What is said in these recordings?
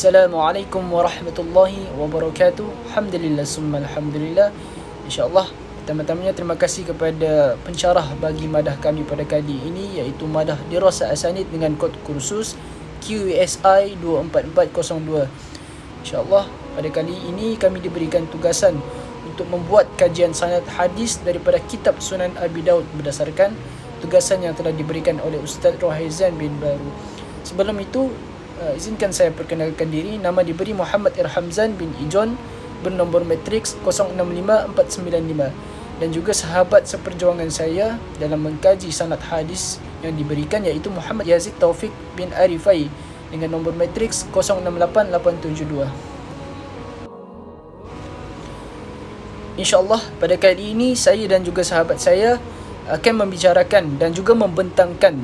Assalamualaikum warahmatullahi wabarakatuh. Alhamdulillah summa alhamdulillah. InsyaAllah pertama-tamanya terima kasih kepada pensyarah bagi madah kami pada kali ini, iaitu madah Dirasah Asanid dengan kod kursus QSI 24402. InsyaAllah pada kali ini kami diberikan tugasan untuk membuat kajian sanad hadis daripada kitab Sunan Abi Daud berdasarkan tugasan yang telah diberikan oleh Ustaz Rohaizan bin Baru. Sebelum itu, izinkan saya perkenalkan diri. Nama diberi Muhammad Irhamzan bin Ijon, bernombor matriks 065495, dan juga sahabat seperjuangan saya dalam mengkaji sanad hadis yang diberikan iaitu Muhammad Yazid Taufik bin Arifai dengan nombor matriks 068872. InsyaAllah pada kali ini saya dan juga sahabat saya akan membicarakan dan juga membentangkan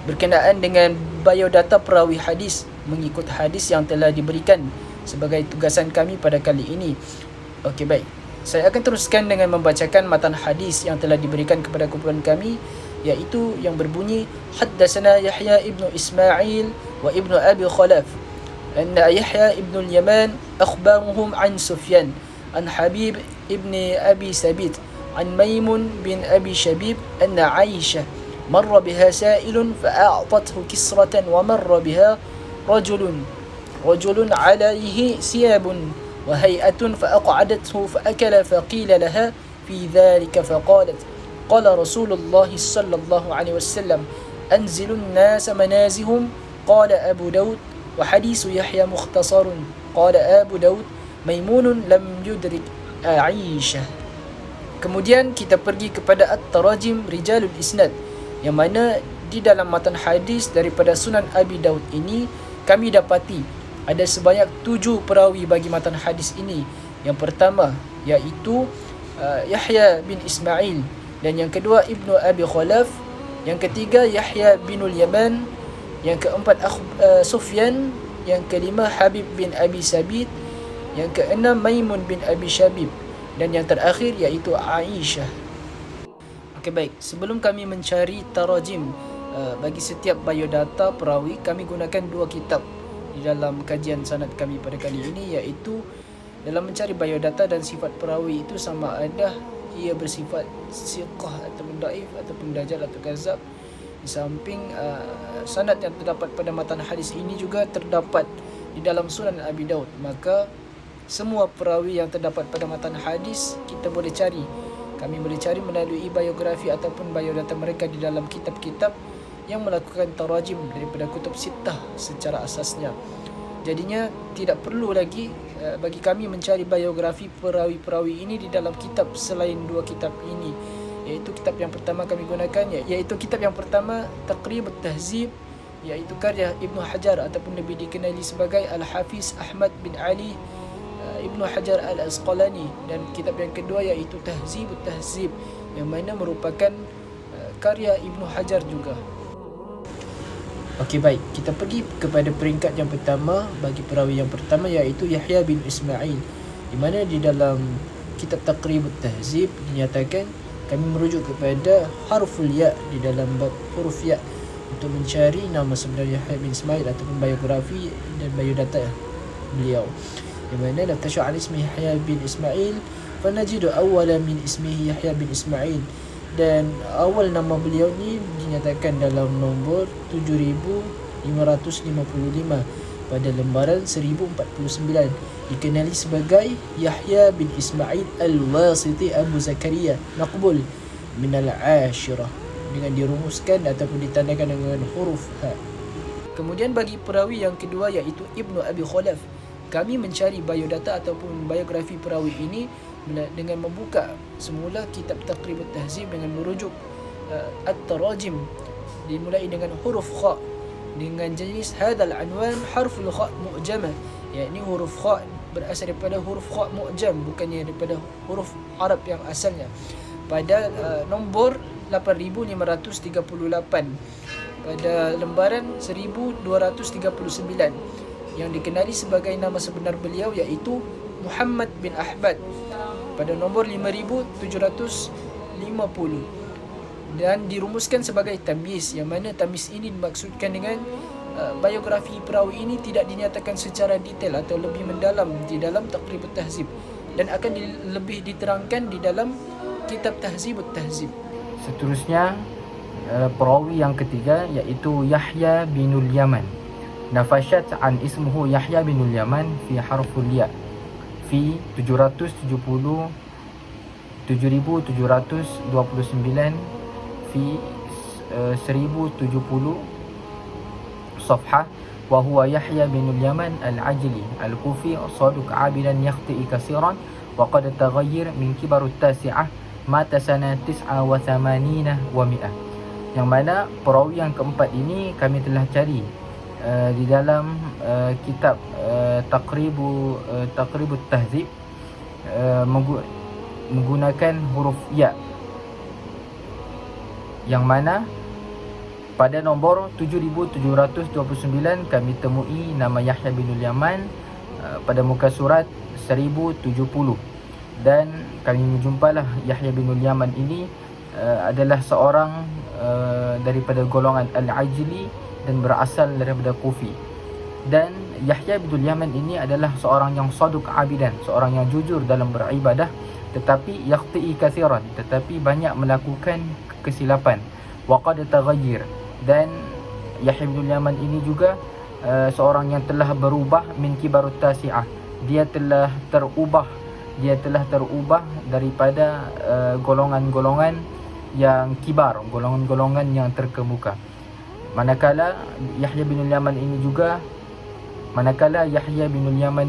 berkenaan dengan biodata perawi hadis mengikut hadis yang telah diberikan sebagai tugasan kami pada kali ini. Okey, baik. Saya akan teruskan dengan membacakan matan hadis yang telah diberikan kepada kumpulan kami, iaitu yang berbunyi: Haddatsana Yahya ibnu Ismail wa ibnu Abi Khalaf anna Yahya ibnu al-Yaman akhbaruhum an Sufyan an Habib ibni Abi Sabit an Maimun bin Abi Shabib anna Aisyah مر بها سائل فأعطته كسرة ومر بها رجل عليه ثياب وهيئة فأقعدته فأكل فقيل لها في ذلك فقالت: قال رسول الله صلى الله عليه وسلم أنزلوا الناس منازهم. قال أبو داود وحديث يحيى مختصر. قال أبو داود ميمون لم يدرك عائشة. Kemudian kita pergi kepada At-Tarajim Rijalul Isnad, yang mana di dalam matan hadis daripada Sunan Abi Daud ini kami dapati ada sebanyak 7 perawi bagi matan hadis ini. Yang pertama iaitu Yahya bin Ismail, dan yang kedua Ibnu Abi Khalaf, yang ketiga Yahya binul Yaman, yang keempat Sufyan, yang kelima Habib bin Abi Sabit, yang keenam Maimun bin Abi Shabib, dan yang terakhir iaitu Aisyah. Okey, baik. Sebelum kami mencari tarajim bagi setiap biodata perawi, kami gunakan 2 kitab di dalam kajian sanad kami pada kali ini, iaitu dalam mencari biodata dan sifat perawi itu sama ada ia bersifat siqah ataupun daif ataupun dajjal atau kazab. Di samping sanad yang terdapat pada matan hadis ini juga terdapat di dalam Sunan Abi Daud, maka semua perawi yang terdapat pada matan hadis kita boleh cari. Kami boleh cari melalui biografi ataupun biodata mereka di dalam kitab-kitab yang melakukan tarajim daripada kutub sittah secara asasnya. Jadinya tidak perlu lagi bagi kami mencari biografi perawi-perawi ini di dalam kitab selain 2 kitab ini, iaitu kitab yang pertama kami gunakan, iaitu kitab yang pertama Taqrib at-Tahzib, iaitu karya Ibnu Hajar ataupun lebih dikenali sebagai Al-Hafiz Ahmad bin Ali Ibnu Hajar Al-Asqalani, dan kitab yang kedua iaitu Tahzibut Tahzib, yang mana merupakan karya Ibnu Hajar juga. Okey, baik. Kita pergi kepada peringkat yang pertama bagi perawi yang pertama, iaitu Yahya bin Ismail, di mana di dalam kitab Taqribut Tahzib dinyatakan kami merujuk kepada harful ya di dalam bab huruf ya untuk mencari nama sebenar Yahya bin Ismail ataupun biografi dan biodata beliau. Di mana lam tashu' an ismi Yahya bin Ismail fanajidu awwala min ismihi Yahya bin Ismail, dan awal nama beliau ni dinyatakan dalam nombor 7555 pada lembaran 1049, dikenali sebagai Yahya bin Ismail Al-Wasiti Abu Zakaria maqbul min al-ashirah, dengan dirumuskan ataupun ditandakan dengan huruf ha. Kemudian bagi perawi yang kedua iaitu Ibnu Abi Khalaf, kami mencari biodata ataupun biografi perawi ini dengan membuka semula kitab Taqribut Tahzib dengan merujuk At-Tarajim, dimulai dengan huruf kha dengan jenis hadzal anwan harful kha mu'jamah, yakni huruf kha berasal daripada huruf kha mu'jam, bukannya daripada huruf Arab yang asalnya, pada nombor 8538 pada lembaran 1239, yang dikenali sebagai nama sebenar beliau iaitu Muhammad bin Ahmad pada nombor 5750, dan dirumuskan sebagai tamyiz, yang mana tamyiz ini dimaksudkan dengan biografi perawi ini tidak dinyatakan secara detail atau lebih mendalam di dalam Taqribut Tahzib, dan akan lebih diterangkan di dalam kitab Tahzibut Tahzib. Seterusnya perawi yang ketiga iaitu Yahya binul Yaman. Nafashat an ismuhu Yahya binul Yaman fi harful ya fi 729 fi 1070 صفحة. وهو يحيى بن اليمن العجلي الكوفي صادق عابدا يخطئ كثيرا وقد تغير من كبر التاسعة مات سنة 89 و100. Yang mana perawi yang keempat ini kami telah cari di dalam kitab Taqribut Tahzib menggunakan huruf ya, yang mana pada nombor 7729 kami temui nama Yahya binul Yaman pada muka surat 1070, dan kami menjumpalah Yahya binul Yaman ini adalah seorang daripada golongan Al-Ajli dan berasal daripada Kufi. Dan Yahya binul Yaman ini adalah seorang yang saduq abidan, seorang yang jujur dalam beribadah, tetapi yakhti'i kathiran, tetapi banyak melakukan kesilapan. Wa qad taghayyir, dan Yahya binul Yaman ini juga seorang yang telah berubah min kibarut tasi'ah, dia telah terubah daripada golongan-golongan yang kibar, golongan-golongan yang terkemuka. Manakala Yahya binul Yaman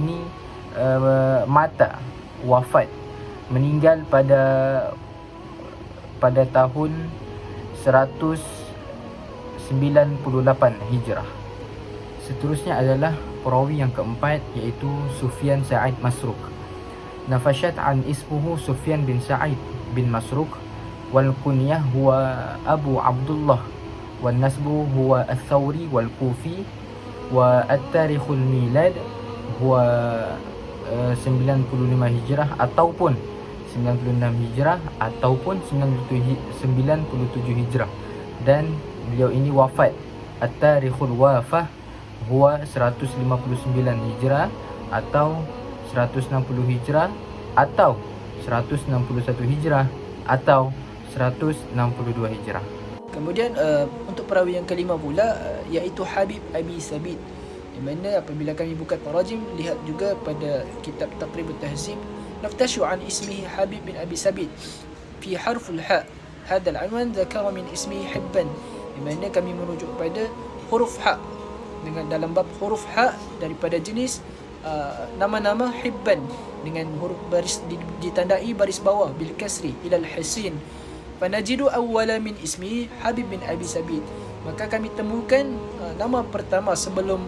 ni wafat, meninggal pada tahun 198 Hijrah. Seterusnya adalah perawi yang keempat iaitu Sufyan Sa'id Masruq. Nafashat an ismuhu Sufyan bin Sa'id bin Masruq wal kunyah huwa Abu Abdullah wal nasbu huwa Al-Thawri wal Kufi wa at-tarikhul milad huwa 95 Hijrah ataupun 96 Hijrah ataupun 97 Hijrah, dan beliau ini wafat at-tarikhul wafah huwa 159 Hijrah atau 160 Hijrah atau 161 Hijrah atau 162 Hijrah. Kemudian untuk perawi yang kelima pula iaitu Habib Abi Sabit, di mana apabila kami buka tarajim, lihat juga pada kitab Taqribut Tahzib, naftashu an ismihi Habib bin Abi Sabit fi harful ha. Hadal anwan zakara min ismihi Hibban, di mana kami merujuk pada huruf ha, dengan dalam bab huruf ha daripada jenis nama-nama Hibban dengan huruf baris ditandai baris bawah bil kasri ila al-hisin. Fanajidu awwala min ismihi Habib bin Abi Sabit, maka kami temukan nama pertama sebelum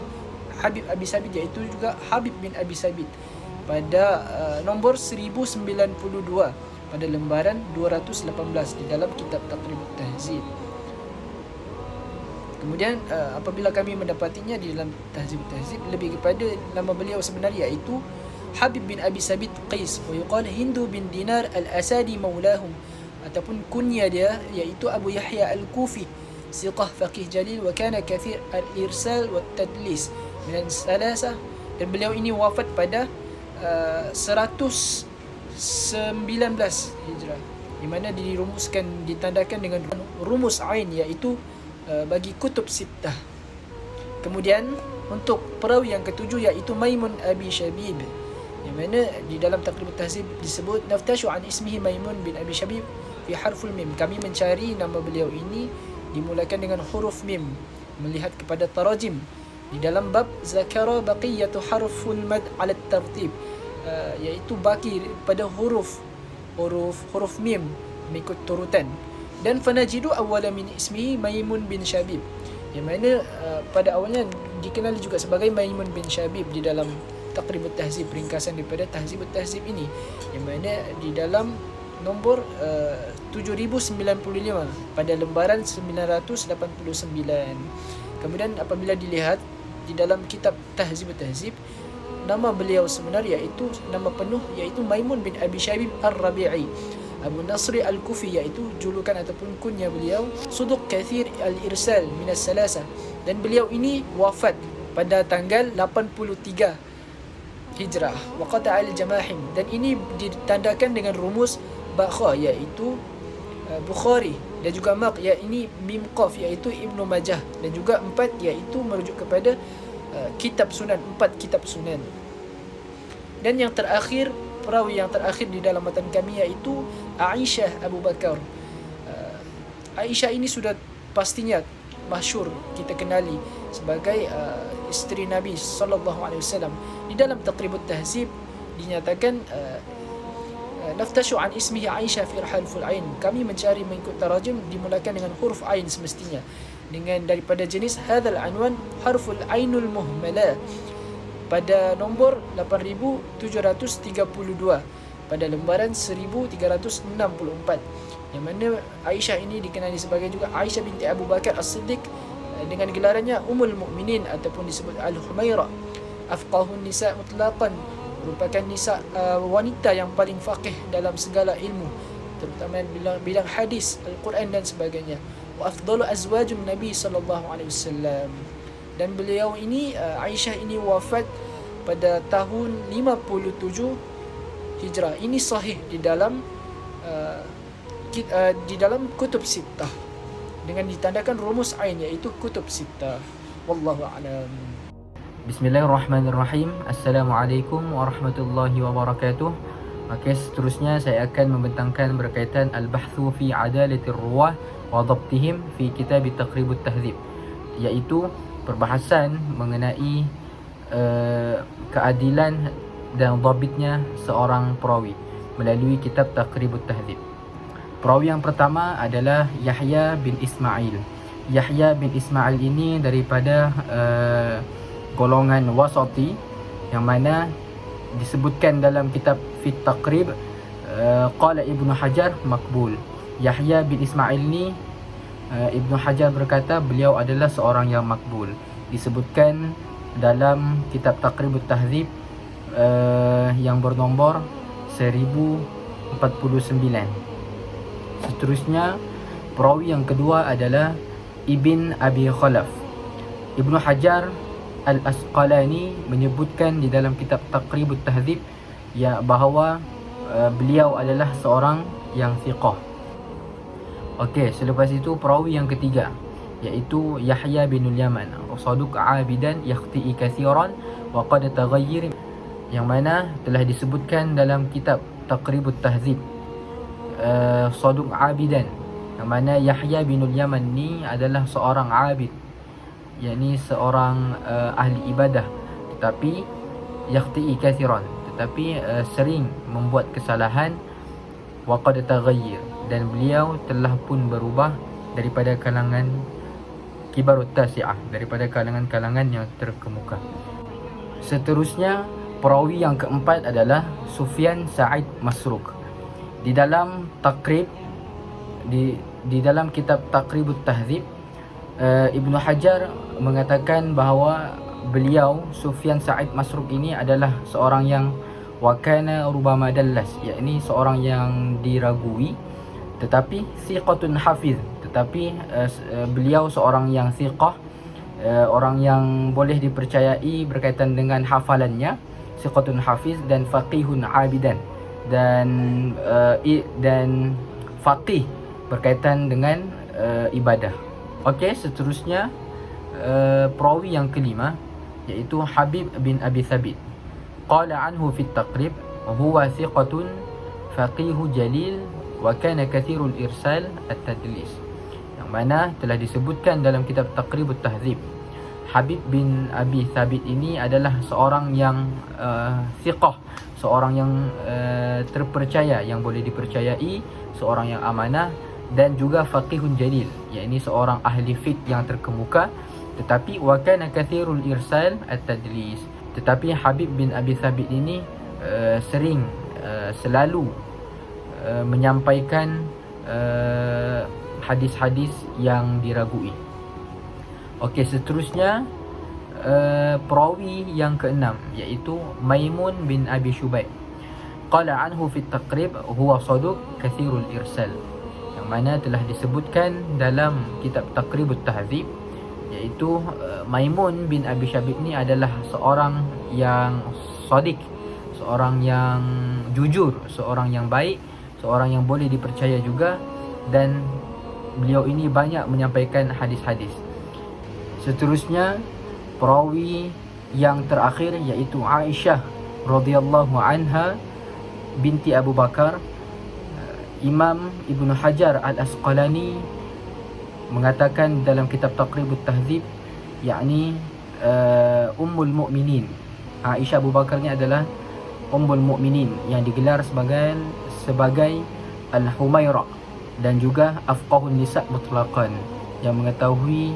Habib Abi Sabit iaitu juga Habib bin Abi Sabit pada nombor 1092 pada lembaran 218 di dalam kitab Taqribut Tahzib. Kemudian apabila kami mendapatinya di dalam Tahzibut Tahzib, lebih kepada nama beliau sebenarnya iaitu Habib bin Abi Sabit Qais, wa yuqal Hindu bin Dinar al-Asadi maulahum, ataupun kunya dia iaitu Abu Yahya al-Kufi, siqah faqih jalil wa kana kathir al-irsal wa tadlis min salasah, dan beliau ini wafat pada 119 Hijrah, di mana ditandakan dengan rumus ain iaitu bagi kutub sittah. Kemudian untuk perawi yang ketujuh iaitu Maimun Abi Shabib, yang mana di dalam Taqribut Tahzib disebut naftashu an ismihi Maimun bin Abi Shabib fi harful mim. Kami mencari nama beliau ini dimulakan dengan huruf mim, melihat kepada tarajim di dalam bab zakara baqiyatu harful mad ala tartib, iaitu baki pada huruf mim mengikut turutan. Dan fanajidu awwala min ismihi Maimun bin Shabib, yang mana pada awalnya dikenali juga sebagai Maimun bin Shabib di dalam Taqribut Tahzib, ringkasan daripada Tahzibut Tahzib ini, yang mana di dalam nombor 7095 pada lembaran 989. Kemudian apabila dilihat di dalam kitab Tahzibut Tahzib, nama beliau sebenarnya iaitu nama penuh iaitu Maimun bin Abi Shabib Ar-Rabi'i Abu Nasri Al-Kufi, iaitu julukan ataupun kunya beliau Suduq Kathir Al-Irsal minas Salasa, dan beliau ini wafat pada tanggal 83 Hijrah. Waqata al-Jamahim, dan ini ditandakan dengan rumus Bakha, iaitu Bukhari, dan juga Maq, ini Mim Qaf, iaitu Ibnu Majah, dan juga 4, iaitu merujuk kepada kitab sunan, 4 kitab sunan. Dan yang terakhir, perawi yang terakhir di dalam matan kami, iaitu Aisyah Abu Bakar. Aisyah ini sudah pastinya masyhur kita kenali sebagai isteri Nabi sallallahu alaihi wasallam. Di dalam Taqribut Tahzib dinyatakan naftashu an ismihi Aisyah fi harful ain. Kami mencari mengikut tarajim dimulakan dengan huruf ain semestinya, dengan daripada jenis hadzal anwan harful ainul muhmala pada nombor 8732 pada lembaran 1364, yang mana Aisyah ini dikenali sebagai juga Aisyah binti Abu Bakar As-Siddiq, dengan gelarannya Ummul Mukminin ataupun disebut Al-Humairah. Afqahun nisa mutlaqan, merupakan nisa wanita yang paling faqih dalam segala ilmu, terutama bidang hadis, Al-Quran dan sebagainya. Wa afdalu azwajun Nabi sallallahu alaihi wasallam. Dan beliau ini Aisyah ini wafat pada tahun 57 Hijrah. Ini sahih di dalam kutub sittah dengan ditandakan rumus ain, iaitu kutub sittah. Wallahu a'lam. Bismillahirrahmanirrahim. Assalamualaikum warahmatullahi wabarakatuh. Maka seterusnya saya akan membentangkan berkaitan al-bahthu fi adalatir ruwah wa dhabtihim fi kitab Taqribut Tahzib, iaitu perbahasan mengenai keadilan dan dhabitnya seorang perawi melalui kitab Taqribut Tahzib. Perawi yang pertama adalah Yahya bin Ismail. Yahya bin Ismail ini daripada golongan wasati, yang mana disebutkan dalam kitab Fit Taqrib qala Ibnu Hajar makbul. Yahya bin Ismail ni Ibnu Hajar berkata beliau adalah seorang yang makbul. Disebutkan dalam kitab Taqribut Tahzib yang bernombor 1049. Seterusnya perawi yang kedua adalah Ibn Abi Khalaf. Ibnu Hajar Al-Asqalani menyebutkan di dalam kitab Taqribut Tahzib bahawa beliau adalah seorang yang thiqah. Okey, selepas itu perawi yang ketiga, iaitu Yahya bin Yaman, saduq abidan yakhti'i katsiran wa qad taghayyir, yang mana telah disebutkan dalam kitab Taqribut Tahzib saduq abidan, yang mana Yahya bin Yaman ni adalah seorang abid, yakni seorang ahli ibadah, tetapi yakhti'i katsiran, tetapi sering membuat kesalahan, wa qad taghayyir, dan beliau telah pun berubah daripada kalangan kibarut tasi'ah, daripada kalangan-kalangan yang terkemuka. Seterusnya perawi yang keempat adalah Sufyan Sa'id Masruq. Di dalam Taqrib di dalam kitab Taqribut Tahzib, Ibnu Hajar mengatakan bahawa beliau Sufyan Sa'id Masruq ini adalah seorang yang wakana rubama dallas, yakni seorang yang diragui, tetapi thiqatun hafiz, tetapi beliau seorang yang thiqah, orang yang boleh dipercayai berkaitan dengan hafalannya, thiqatun hafiz, dan faqihun abidan, dan faqih berkaitan dengan ibadah. Okey, seterusnya perawi yang kelima, iaitu Habib bin Abi Thabit. Qala anhu fi at-Taqrib huwa thiqatun faqihu jalil wa kana kathirul irsal at-tadlis, yang mana telah disebutkan dalam kitab Taqribut Tahzib. Habib bin Abi Thabit ini adalah seorang yang thiqah, seorang yang terpercaya, yang boleh dipercayai, seorang yang amanah, dan juga faqihun jalil, yakni seorang ahli fiqh yang terkemuka, tetapi wa kana kathirul irsal at-tadlis, tetapi Habib bin Abi Thabit ini selalu menyampaikan hadis-hadis yang diragui. Okey, seterusnya perawi yang keenam, iaitu Maimun bin Abi Syubaib. qala anhu fi at-taqrib huwa saduq kathirul irsal, yang mana telah disebutkan dalam kitab Taqribut Tahdzib, iaitu Maimun bin Abi Syabib ni adalah seorang yang sadiq, seorang yang jujur, seorang yang baik, seorang yang boleh dipercaya juga, dan beliau ini banyak menyampaikan hadis-hadis. Seterusnya perawi yang terakhir iaitu Aisyah radhiyallahu anha binti Abu Bakar. Imam Ibn Hajar Al-Asqalani mengatakan dalam kitab Taqribut Tahdzib, yakni Ummul Mukminin. Aisyah Abu Bakar ni adalah Ummul Mukminin yang digelar sebagai Al-Humairah, dan juga Afqahun Nisa mutlaqan, yang mengetahui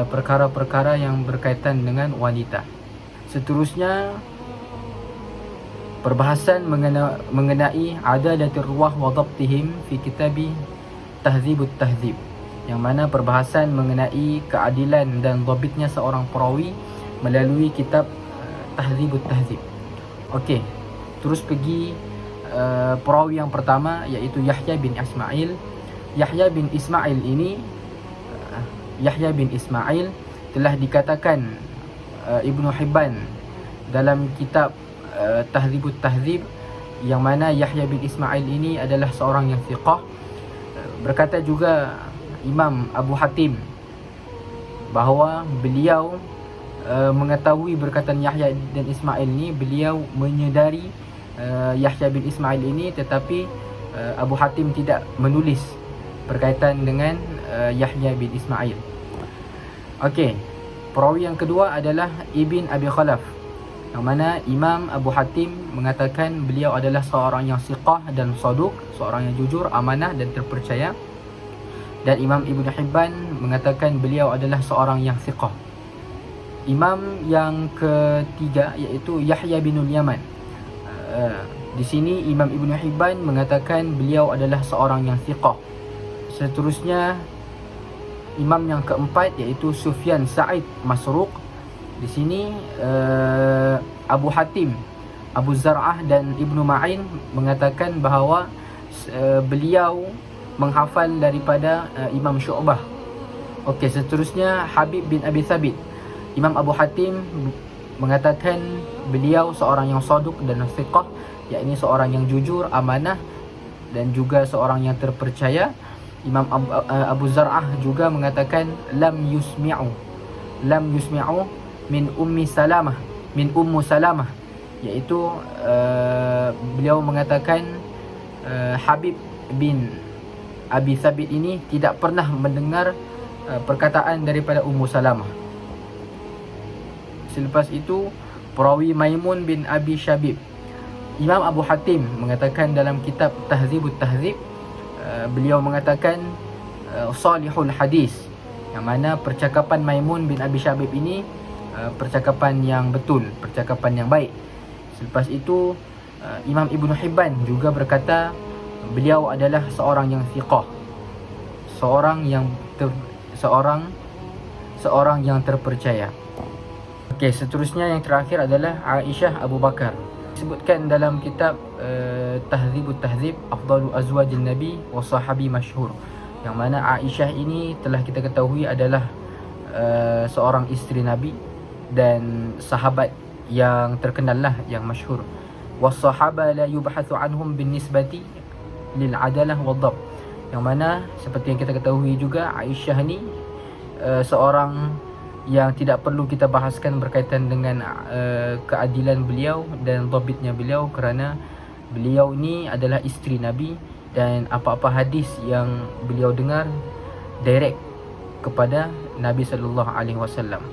perkara-perkara yang berkaitan dengan wanita. Seterusnya perbahasan mengenai adalatir ruwah wa dhabtihim fi kitabi Tahdzibut Tahdzib, yang mana perbahasan mengenai keadilan dan dhabitnya seorang perawi melalui kitab Tahdzibut Tahdzib. Okey, terus pergi perawi yang pertama iaitu Yahya bin Ismail. Yahya bin Ismail telah dikatakan Ibnu Hibban dalam kitab Tahdzibut Tahdzib, yang mana Yahya bin Ismail ini adalah seorang yang thiqah. Berkata juga Imam Abu Hatim bahawa beliau mengetahui berkatan Yahya dan Ismail ni, beliau menyedari Yahya bin Ismail ini, tetapi Abu Hatim tidak menulis berkaitan dengan Yahya bin Ismail. Okey, perawi yang kedua adalah Ibn Abi Khalaf, yang mana Imam Abu Hatim mengatakan beliau adalah seorang yang siqah dan saduq, seorang yang jujur, amanah dan terpercaya. Dan Imam Ibn Hibban mengatakan beliau adalah seorang yang siqah. Imam yang ketiga iaitu Yahya bin Yaman. Di sini Imam Ibn Hibban mengatakan beliau adalah seorang yang thiqah. Seterusnya imam yang keempat iaitu Sufyan Sa'id Masruq. Di sini Abu Hatim, Abu Zar'ah dan Ibnu Ma'in mengatakan bahawa beliau menghafal daripada Imam Syu'bah. Okey, seterusnya Habib bin Abi Thabit. Imam Abu Hatim mengatakan beliau seorang yang saduq dan thiqah, yakni seorang yang jujur, amanah dan juga seorang yang terpercaya. Imam Abu Zar'ah juga mengatakan lam yusmi'u min Ummu Salamah, iaitu beliau mengatakan Habib bin Abi Thabit ini tidak pernah mendengar perkataan daripada Ummu Salamah. Selepas itu perawi Maimun bin Abi Syabib. Imam Abu Hatim mengatakan dalam kitab Tahdzibut Tahdzib, beliau mengatakan salihul hadis, yang mana percakapan Maimun bin Abi Syabib ini percakapan yang betul, percakapan yang baik. Selepas itu Imam Ibn Hibban juga berkata beliau adalah seorang yang thiqah, seorang yang terpercaya. Okey, seterusnya yang terakhir adalah Aisyah Abu Bakar. Disebutkan dalam kitab Tahdzibut Tahdzib Afdalu Azwajin Nabi wa Sahabi Masyhur, yang mana Aisyah ini telah kita ketahui adalah seorang isteri Nabi dan sahabat yang terkenal lah, yang masyhur. Was-sahaba la yubhathu anhum bin nisbati lil adalah wad dhab, yang mana seperti yang kita ketahui juga Aisyah ni seorang yang tidak perlu kita bahaskan berkaitan dengan keadilan beliau dan dhabitnya beliau, kerana beliau ni adalah isteri Nabi dan apa-apa hadis yang beliau dengar direct kepada Nabi sallallahu alaihi wasallam.